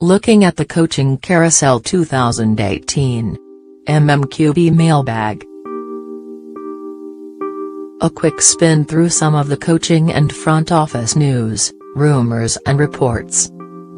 Looking at the Coaching Carousel 2018. MMQB Mailbag. A quick spin through some of the coaching and front office news, rumors and reports.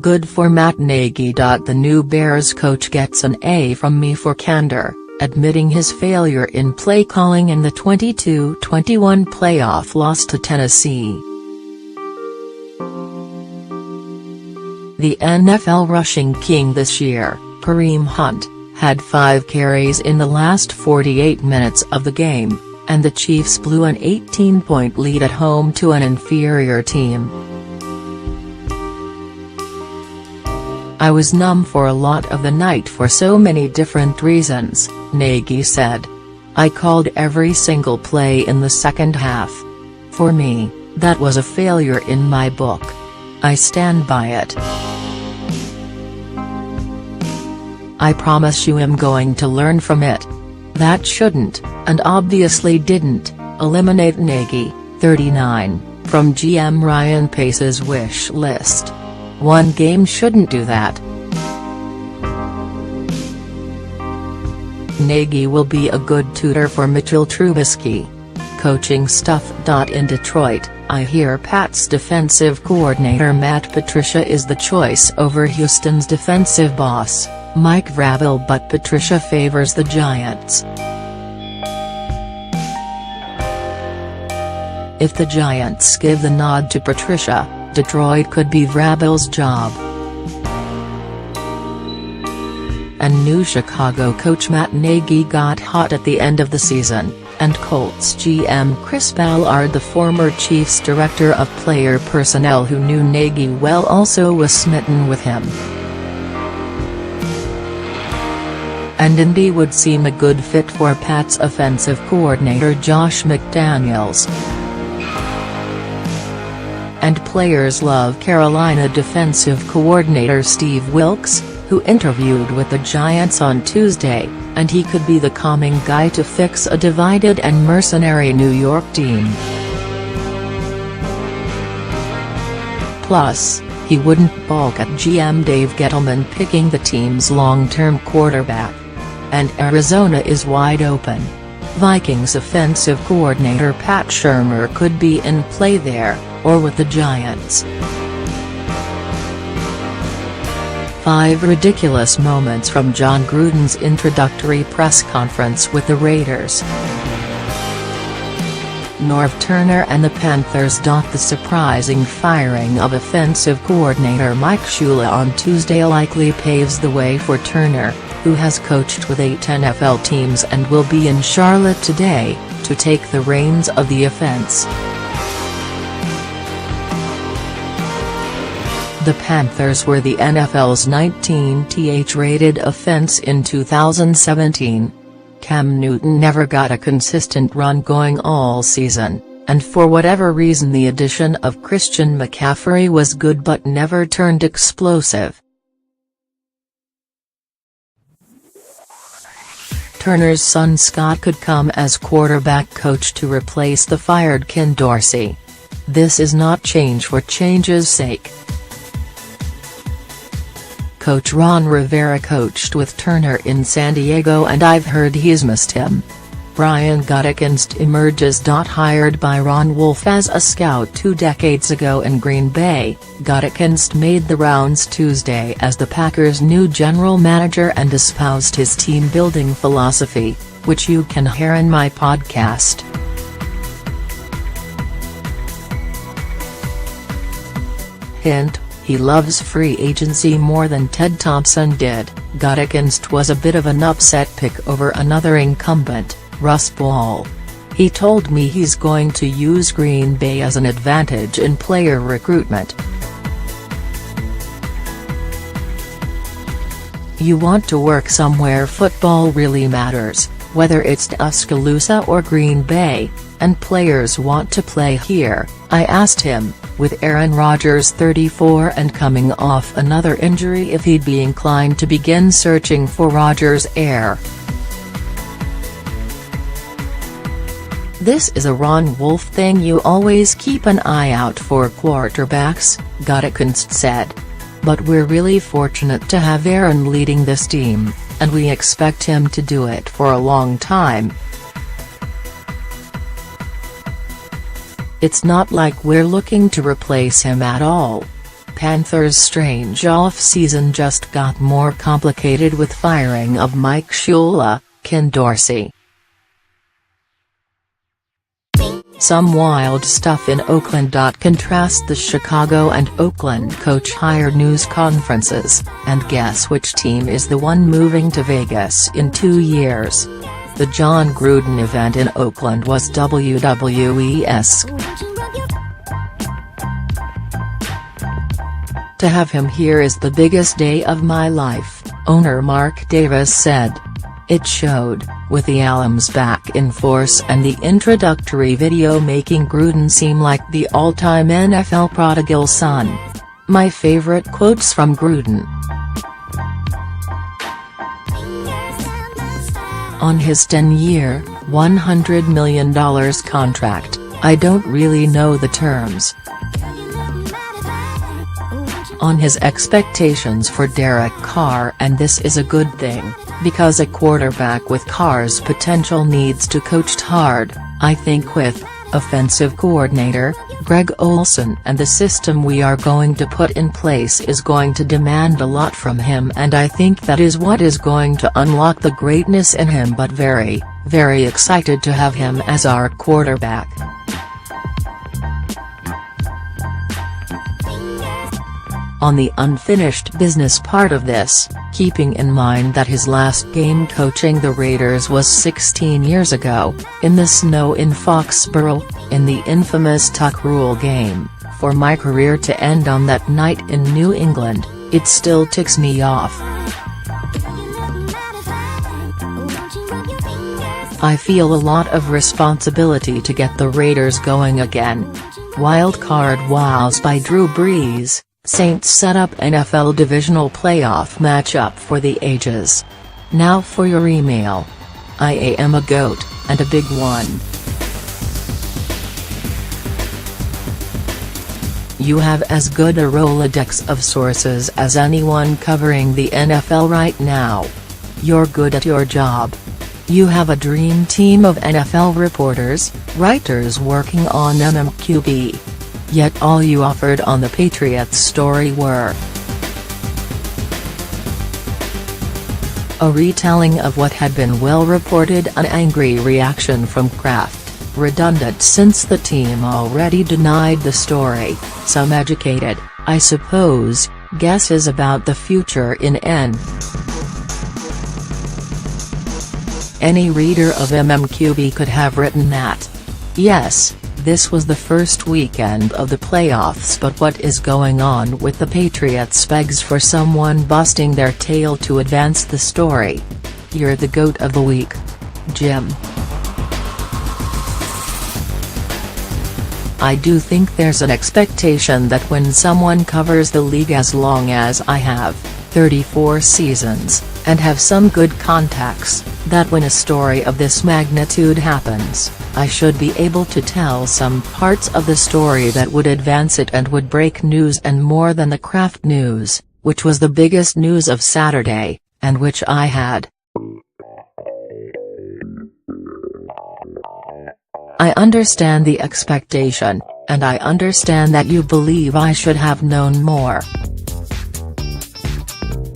Good for Matt Nagy. The new Bears coach gets an A from me for candor, admitting his failure in play calling in the 22-21 playoff loss to Tennessee. The NFL rushing king this year, Kareem Hunt, had 5 carries in the last 48 minutes of the game, and the Chiefs blew an 18-point lead at home to an inferior team. "I was numb for a lot of the night for so many different reasons," Nagy said. "I called every single play in the second half. For me, that was a failure in my book. I stand by it. I promise you I'm going to learn from it." That shouldn't, and obviously didn't, eliminate Nagy, 39, from GM Ryan Pace's wish list. One game shouldn't do that. Nagy will be a good tutor for Mitchell Trubisky. Coaching stuff. In Detroit, I hear Pat's defensive coordinator Matt Patricia is the choice over Houston's defensive boss, Mike Vrabel, but Patricia favors the Giants. If the Giants give the nod to Patricia, Detroit could be Vrabel's job. And new Chicago coach Matt Nagy got hot at the end of the season, and Colts GM Chris Ballard, the former Chiefs director of player personnel who knew Nagy well, also was smitten with him. And Indy would seem a good fit for Pat's offensive coordinator Josh McDaniels. And players love Carolina defensive coordinator Steve Wilks, who interviewed with the Giants on Tuesday, and he could be the calming guy to fix a divided and mercenary New York team. Plus, he wouldn't balk at GM Dave Gettleman picking the team's long-term quarterback. And Arizona is wide open. Vikings offensive coordinator Pat Shurmur could be in play there, or with the Giants. 5 ridiculous moments from John Gruden's introductory press conference with the Raiders. Norv Turner and the Panthers. The surprising firing of offensive coordinator Mike Shula on Tuesday likely paves the way for Turner, who has coached with 8 NFL teams and will be in Charlotte today, to take the reins of the offense. The Panthers were the NFL's 19th rated offense in 2017. Cam Newton never got a consistent run going all season, and for whatever reason the addition of Christian McCaffrey was good but never turned explosive. Turner's son Scott could come as quarterback coach to replace the fired Ken Dorsey. "This is not change for change's sake." Coach Ron Rivera coached with Turner in San Diego and I've heard he's missed him. Brian Gutekunst emerges. Hired by Ron Wolf as a scout 2 decades ago in Green Bay, Gutekunst made the rounds Tuesday as the Packers' new general manager and espoused his team-building philosophy, which you can hear in my podcast. Hint: he loves free agency more than Ted Thompson did. Gutekunst was a bit of an upset pick over another incumbent, Russ Ball. He told me he's going to use Green Bay as an advantage in player recruitment. You want to work somewhere football really matters, whether it's Tuscaloosa or Green Bay, and players want to play here, I asked him, with Aaron Rodgers 34 and coming off another injury, if he'd be inclined to begin searching for Rodgers' heir. "This is a Ron Wolf thing, you always keep an eye out for quarterbacks," Gutekunst said. But we're really fortunate to have Aaron leading this team, and we expect him to do it for a long time. It's not like we're looking to replace him at all. Panthers' strange off-season just got more complicated with firing of Mike Shula, Ken Dorsey. Some wild stuff in Oakland. Contrast the Chicago and Oakland coach hire news conferences, and guess which team is the one moving to Vegas in 2 years. The John Gruden event in Oakland was WWE-esque. To have him here is the biggest day of my life, owner Mark Davis said. It showed, with the alums back in force and the introductory video making Gruden seem like the all-time NFL prodigal son. My favorite quotes from Gruden. On his 10-year, $100 million contract, I don't really know the terms. On his expectations for Derek Carr, and this is a good thing, because a quarterback with Carr's potential needs to coach hard, I think with offensive coordinator Greg Olson, and the system we are going to put in place is going to demand a lot from him, and I think that is what is going to unlock the greatness in him, but very, very excited to have him as our quarterback. On the unfinished business part of this, keeping in mind that his last game coaching the Raiders was 16 years ago, in the snow in Foxborough, in the infamous tuck rule game, for my career to end on that night in New England, it still ticks me off. I feel a lot of responsibility to get the Raiders going again. Wild card wows by Drew Brees. Saints set up NFL divisional playoff matchup for the ages. Now for your email. I am a goat, and a big one. You have as good a Rolodex of sources as anyone covering the NFL right now. You're good at your job. You have a dream team of NFL reporters, writers working on MMQB. Yet all you offered on the Patriots story were a retelling of what had been well reported, an angry reaction from Kraft, redundant since the team already denied the story, some educated, I suppose, guesses about the future in N. Any reader of MMQB could have written that. Yes. This was the first weekend of the playoffs, but what is going on with the Patriots begs for someone busting their tail to advance the story. You're the GOAT of the week. Jim. I do think there's an expectation that when someone covers the league as long as I have, 34 seasons, and have some good contacts, that when a story of this magnitude happens, I should be able to tell some parts of the story that would advance it and would break news, and more than the Kraft news, which was the biggest news of Saturday, and which I had. I understand the expectation, and I understand that you believe I should have known more.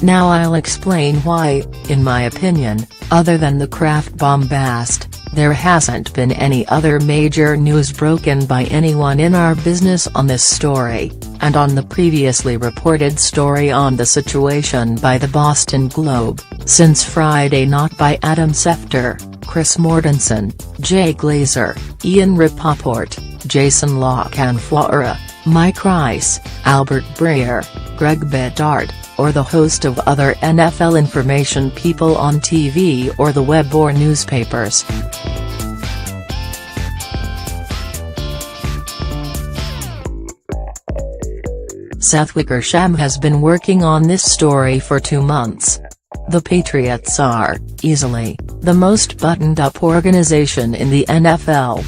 Now I'll explain why, in my opinion, other than the Kraft bombast, there hasn't been any other major news broken by anyone in our business on this story, and on the previously reported story on the situation by the Boston Globe, since Friday, not by Adam Schefter, Chris Mortensen, Jay Glazer, Ian Rapoport, Jason La Canfora, Mike Rice, Albert Breer, Greg Bedard, or the host of other NFL information people on TV or the web or newspapers. Seth Wickersham has been working on this story for 2 months. The Patriots are, easily, the most buttoned-up organization in the NFL.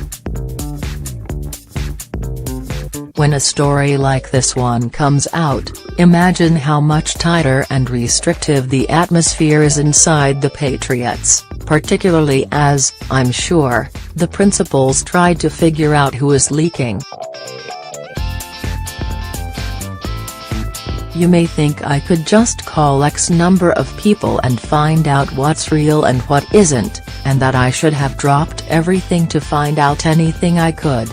When a story like this one comes out, Imagine how much tighter and restrictive the atmosphere is inside the Patriots, particularly as, I'm sure, the principals tried to figure out who is leaking. You may think I could just call X number of people and find out what's real and what isn't, and that I should have dropped everything to find out anything I could.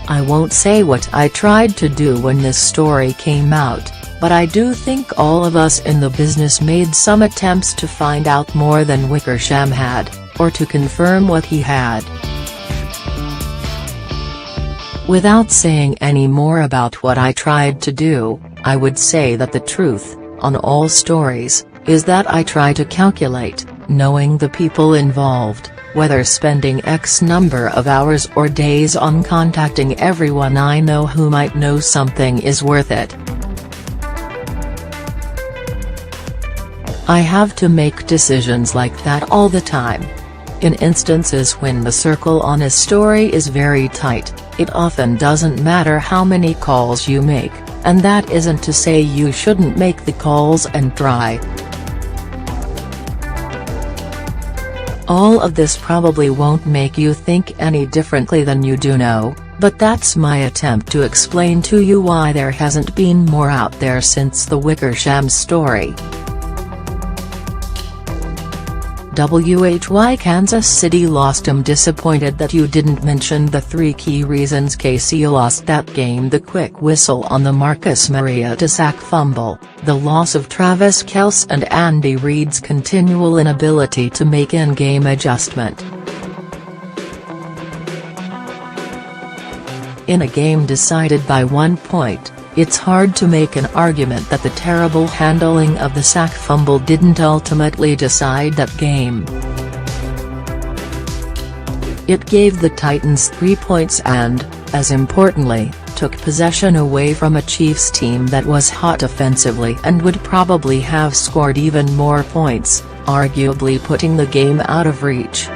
I won't say what I tried to do when this story came out, but I do think all of us in the business made some attempts to find out more than Wickersham had, or to confirm what he had. Without saying any more about what I tried to do, I would say that the truth, on all stories, is that I try to calculate, knowing the people involved, whether spending X number of hours or days on contacting everyone I know who might know something is worth it. I have to make decisions like that all the time. In instances when the circle on a story is very tight, it often doesn't matter how many calls you make, and that isn't to say you shouldn't make the calls and try. All of this probably won't make you think any differently than you do know, but that's my attempt to explain to you why there hasn't been more out there since the Wickersham story. WHY Kansas City lost. I'm disappointed that you didn't mention the 3 key reasons KC lost that game: the quick whistle on the Marcus Mariota sack fumble, the loss of Travis Kelce, and Andy Reid's continual inability to make in-game adjustment. In a game decided by 1 point, it's hard to make an argument that the terrible handling of the sack fumble didn't ultimately decide that game. It gave the Titans 3 points and, as importantly, took possession away from a Chiefs team that was hot offensively and would probably have scored even more points, arguably putting the game out of reach.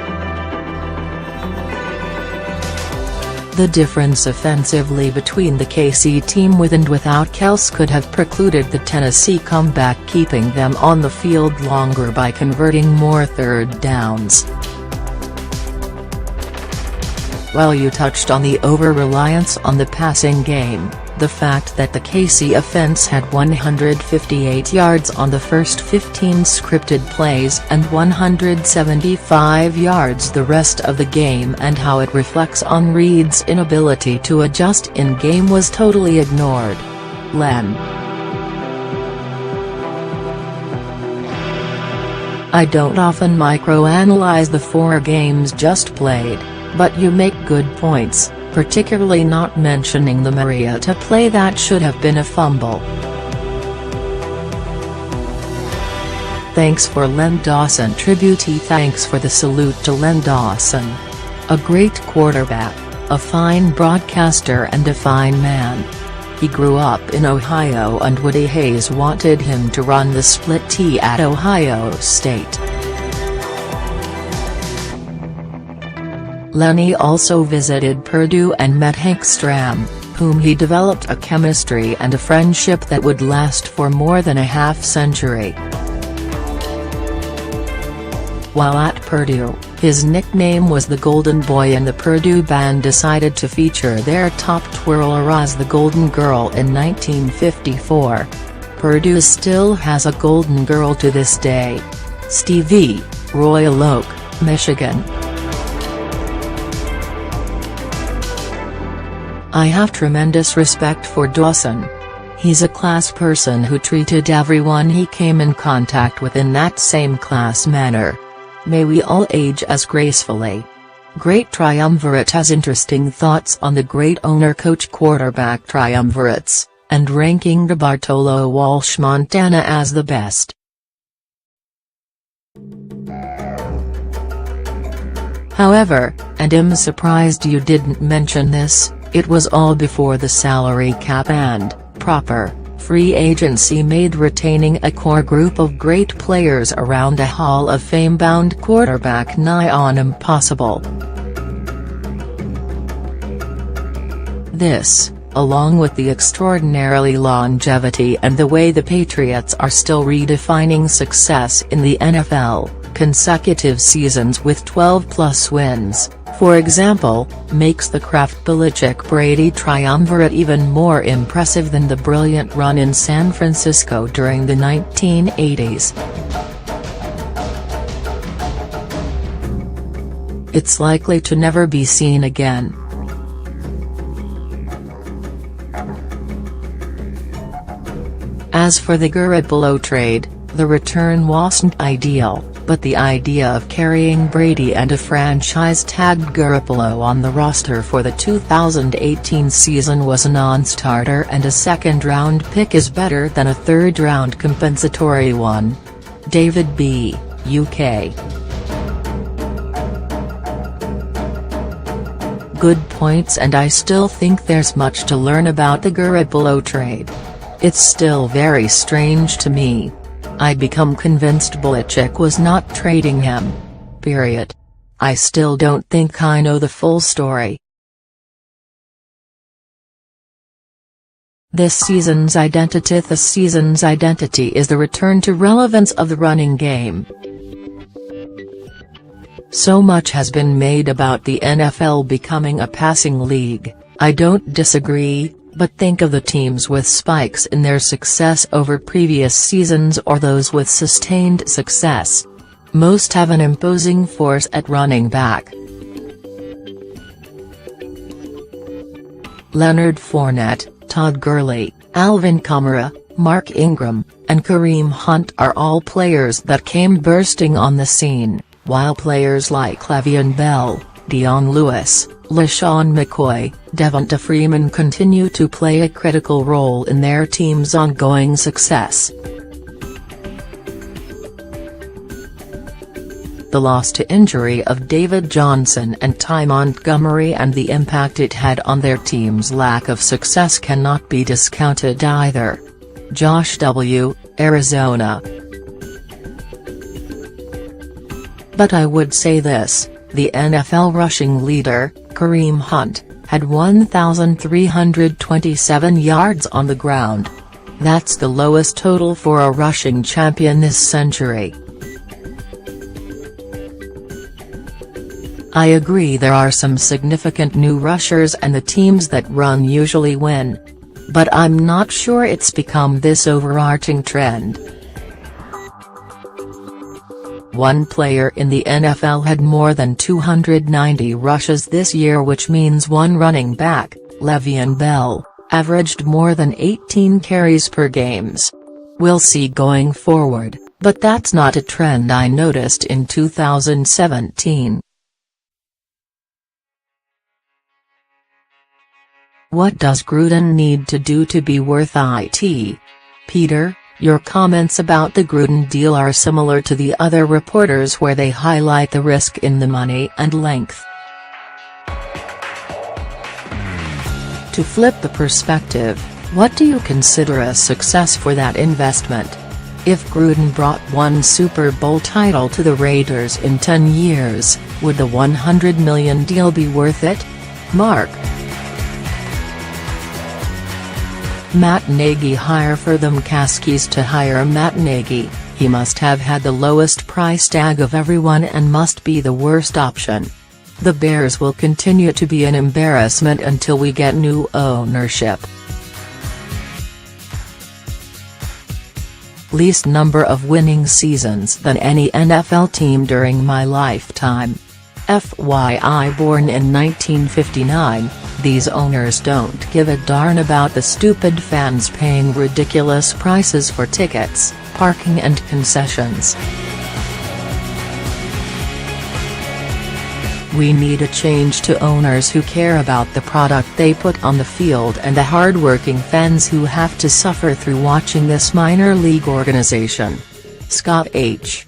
The difference offensively between the KC team with and without Kelce could have precluded the Tennessee comeback, keeping them on the field longer by converting more third downs. While you touched on the over-reliance on the passing game, the fact that the KC offense had 158 yards on the first 15 scripted plays and 175 yards the rest of the game, and how it reflects on Reid's inability to adjust in-game, was totally ignored. Len. I don't often microanalyze the 4 games just played, but you make good points, particularly not mentioning the Mariota play that should have been a fumble. Thanks for Len Dawson tribute. Thanks for the salute to Len Dawson. A great quarterback, a fine broadcaster and a fine man. He grew up in Ohio and Woody Hayes wanted him to run the split T at Ohio State. Lenny also visited Purdue and met Hank Stram, whom he developed a chemistry and a friendship that would last for more than a half-century. While at Purdue, his nickname was the Golden Boy, and the Purdue band decided to feature their top twirler as the Golden Girl in 1954. Purdue still has a Golden Girl to this day. Stevie, Royal Oak, Michigan. I have tremendous respect for Dawson. He's a class person who treated everyone he came in contact with in that same class manner. May we all age as gracefully. Great Triumvirate has interesting thoughts on the great owner-coach-quarterback triumvirates, and ranking DeBartolo Walsh Montana as the best. However, and I'm surprised you didn't mention this, it was all before the salary cap and proper free agency made retaining a core group of great players around a Hall of Fame-bound quarterback nigh on impossible. This, along with the extraordinarily longevity and the way the Patriots are still redefining success in the NFL, consecutive seasons with 12-plus wins, for example, makes the Kraft-Belichick-Brady triumvirate even more impressive than the brilliant run in San Francisco during the 1980s. It's likely to never be seen again. As for the Garoppolo trade, the return wasn't ideal, but the idea of carrying Brady and a franchise-tagged Garoppolo on the roster for the 2018 season was a non-starter, and a second-round pick is better than a third-round compensatory one. David B., UK. Good points, and I still think there's much to learn about the Garoppolo trade. It's still very strange to me. I become convinced Belichick was not trading him. Period. I still don't think I know the full story. This season's identity is the return to relevance of the running game. So much has been made about the NFL becoming a passing league. I don't disagree, but think of the teams with spikes in their success over previous seasons or those with sustained success. Most have an imposing force at running back. Leonard Fournette, Todd Gurley, Alvin Kamara, Mark Ingram, and Kareem Hunt are all players that came bursting on the scene, while players like Le'Veon Bell, Dion Lewis, LaShawn McCoy, Devonta Freeman continue to play a critical role in their team's ongoing success. The loss to injury of David Johnson and Ty Montgomery and the impact it had on their team's lack of success cannot be discounted either. Josh W., Arizona. But I would say this, the NFL rushing leader, Kareem Hunt, had 1,327 yards on the ground. That's the lowest total for a rushing champion this century. I agree there are some significant new rushers and the teams that run usually win. But I'm not sure it's become this overarching trend. One player in the NFL had more than 290 rushes this year, which means one running back, Le'Veon Bell, averaged more than 18 carries per games. We'll see going forward, but that's not a trend I noticed in 2017. What does Gruden need to do to be worth it? Peter, your comments about the Gruden deal are similar to the other reporters where they highlight the risk in the money and length. To flip the perspective, what do you consider a success for that investment? If Gruden brought one Super Bowl title to the Raiders in 10 years, would the $100 million deal be worth it? Mark. Matt Nagy hire for the McCaskies. To hire Matt Nagy, he must have had the lowest price tag of everyone and must be the worst option. The Bears will continue to be an embarrassment until we get new ownership. Least number of winning seasons than any NFL team during my lifetime. FYI, born in 1959, these owners don't give a darn about the stupid fans paying ridiculous prices for tickets, parking and concessions. We need a change to owners who care about the product they put on the field and the hard-working fans who have to suffer through watching this minor league organization. Scott H.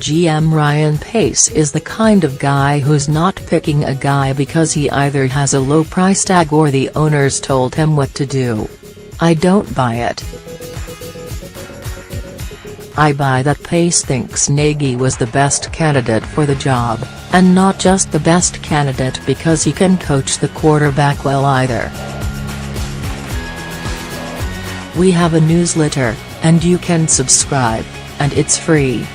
GM Ryan Pace is the kind of guy who's not picking a guy because he either has a low price tag or the owners told him what to do. I don't buy it. I buy that Pace thinks Nagy was the best candidate for the job. And not just the best candidate because he can coach the quarterback well either. We have a newsletter, and you can subscribe, and it's free.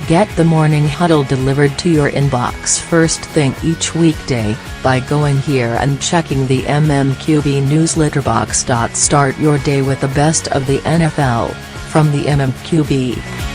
Get the Morning Huddle delivered to your inbox first thing each weekday, by going here and checking the MMQB newsletter box. Start your day with the best of the NFL, from the MMQB.